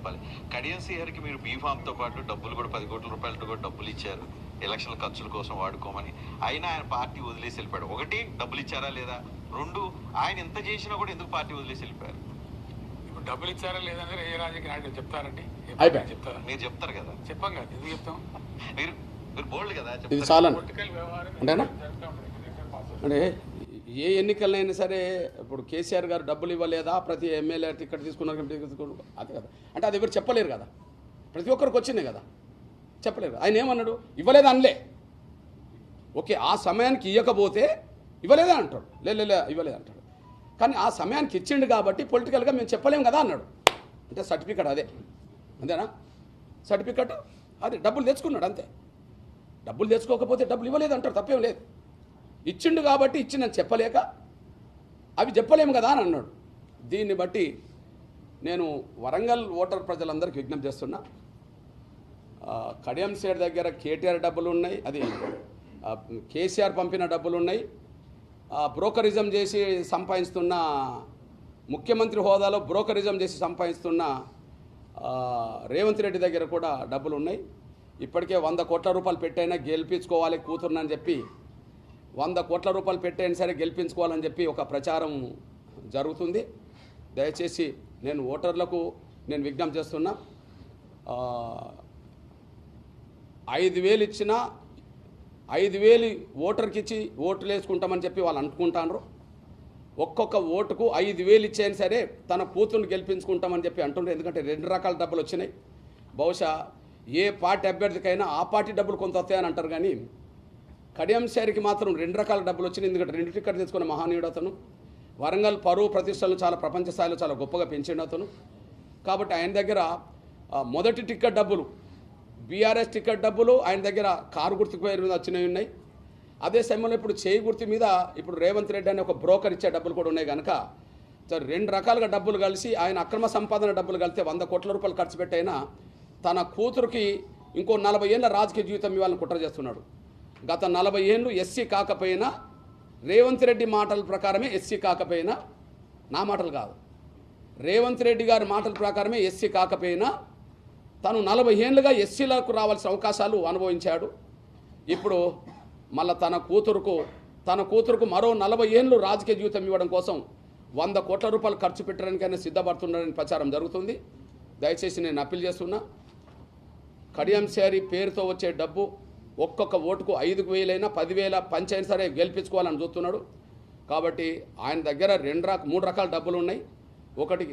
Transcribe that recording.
చెప్పాలి. కడియం శ్రీహరికి మీరు బీఫామ్తో పాటు డబ్బులు కూడా 10 కోట్ల రూపాయలతో కూడా డబ్బులు ఇచ్చారు ఎలక్షన్ ఖర్చుల కోసం వాడుకోమని. అయినా ఆయన పార్టీ వదిలేసి వెళ్ళిపోయాడు. ఒకటి, డబ్బులు ఇచ్చారా లేదా? రెండు, ఆయన ఎంత చేసినా కూడా ఎందుకు పార్టీ వదిలేసి వెళ్ళిపోయారు? ఇప్పుడు డబ్బులు ఇచ్చారా లేదనేది ఏ రాజకీయ నాయకులు చెప్తారండి, చెప్తారా? మీరు చెప్తారు కదా. చెప్పాం కదా, ఎందుకు చెప్తాం? మీరు బోల్డ్ కదా. ఇది చాలా పొలిటికల్ వ్యవహారం అంటేనా అంటే ఏ ఎన్నికలైనా సరే ఇప్పుడు కేసీఆర్ గారు డబ్బులు ఇవ్వలేదా, ప్రతి ఎమ్మెల్యే టికెట్ తీసుకున్నారు అది కదా. అంటే అది ఎవరు చెప్పలేరు కదా, ప్రతి ఒక్కరికి వచ్చింది కదా, చెప్పలేరు. ఆయన ఏమన్నాడు? ఇవ్వలేదా అనలే. ఓకే, ఆ సమయానికి ఇవ్వకపోతే ఇవ్వలేదా అంటాడు, లే ఇవ్వలేదు అంటాడు. కానీ ఆ సమయానికి ఇచ్చిండు కాబట్టి పొలిటికల్గా మేము చెప్పలేము కదా అన్నాడు. అంటే సర్టిఫికెట్ అదే, అంతేనా? సర్టిఫికెట్ అదే, డబ్బులు తెచ్చుకున్నాడు అంతే. డబ్బులు తెచ్చుకోకపోతే డబ్బులు ఇవ్వలేదు అంటారు, తప్పేం లేదు. ఇచ్చిండు కాబట్టి ఇచ్చిందని చెప్పలేక అవి చెప్పలేము కదా అని అన్నాడు. దీన్ని బట్టి నేను వరంగల్ ఓటర్ ప్రజలందరికీ విజ్ఞప్తి చేస్తున్నా, కడియం సేడ్ దగ్గర కేటీఆర్ డబ్బులు ఉన్నాయి, అది కేసీఆర్ పంపిన డబ్బులు ఉన్నాయి. బ్రోకరిజం చేసి సంపాదిస్తున్న, ముఖ్యమంత్రి హోదాలో బ్రోకరిజం చేసి సంపాదిస్తున్న రేవంత్ రెడ్డి దగ్గర కూడా డబ్బులు ఉన్నాయి. ఇప్పటికే 100 కోట్ల రూపాయలు పెట్టైనా గెలిపించుకోవాలి కూతురునని చెప్పి 100 కోట్ల రూపాయలు పెట్టైనా సరే గెలిపించుకోవాలని చెప్పి ఒక ప్రచారం జరుగుతుంది. దయచేసి నేను ఓటర్లకు నేను విజ్ఞప్తి చేస్తున్నా, 5,000 ఇచ్చినా 5,000 ఓటర్కి ఇచ్చి ఓట్లు వేసుకుంటామని చెప్పి వాళ్ళు అనుకుంటారు. ఒక్కొక్క ఓటుకు 5,000 ఇచ్చేయని సరే తన కూతుర్ని గెలిపించుకుంటామని చెప్పి అంటున్నారు. ఎందుకంటే 2 రకాల డబ్బులు వచ్చినాయి. బహుశా ఏ పార్టీ అభ్యర్థికైనా ఆ పార్టీ డబ్బులు కొంత వస్తాయని అంటారు, కానీ కడియం శ్రీహరికి మాత్రం 2 రకాల డబ్బులు వచ్చినాయి. ఎందుకంటే 2 టికెట్ తెచ్చుకున్న మహానీయుడు అతను. వరంగల్ పరువు ప్రతిష్టలను చాలా ప్రపంచ స్థాయిలో చాలా గొప్పగా పెంచిండు అతను. కాబట్టి ఆయన దగ్గర మొదటి టికెట్ డబ్బులు, బీఆర్ఎస్ టికెట్ డబ్బులు ఆయన దగ్గర కారు గుర్తు పేరు మీద వచ్చినవి ఉన్నాయి. అదే సమయంలో ఇప్పుడు చేయి గుర్తు మీద ఇప్పుడు రేవంత్ రెడ్డి అనే ఒక బ్రోకర్ ఇచ్చే డబ్బులు కూడా ఉన్నాయి. కనుక 2 రకాలుగా డబ్బులు కలిసి ఆయన అక్రమ సంపాదన డబ్బులు కలిస్తే 100 కోట్ల రూపాయలు ఖర్చు పెట్టైనా తన కూతురుకి ఇంకో 40 ఏళ్ళ రాజకీయ జీవితం ఇవ్వాలని కుట్ర చేస్తున్నాడు. గత 40 ఏళ్ళు ఎస్సీ కాకపోయినా, రేవంత్ రెడ్డి మాటల ప్రకారమే ఎస్సీ కాకపోయినా, నా మాటలు కాదు, రేవంత్ రెడ్డి గారి మాటల ప్రకారమే ఎస్సీ కాకపోయినా తను 40 ఏళ్ళుగా ఎస్సీలకు రావాల్సిన అవకాశాలు అనుభవించాడు. ఇప్పుడు మళ్ళీ తన కూతురుకు మరో 40 ఏళ్ళు రాజకీయ జీవితం ఇవ్వడం కోసం 100 కోట్ల రూపాయలు ఖర్చు పెట్టడానికైనా సిద్ధపడుతున్నారని ప్రచారం జరుగుతుంది. దయచేసి నేను అప్పీల్ చేస్తున్నా, కడియం శ్రీహరి పేరుతో వచ్చే డబ్బు ఒక్కొక్క ఓటుకు 5,000 అయినా 10,000 పంచైనా సరే గెలిపించుకోవాలని చూస్తున్నాడు. కాబట్టి ఆయన దగ్గర 3 రకాల డబ్బులు ఉన్నాయి. ఒకటి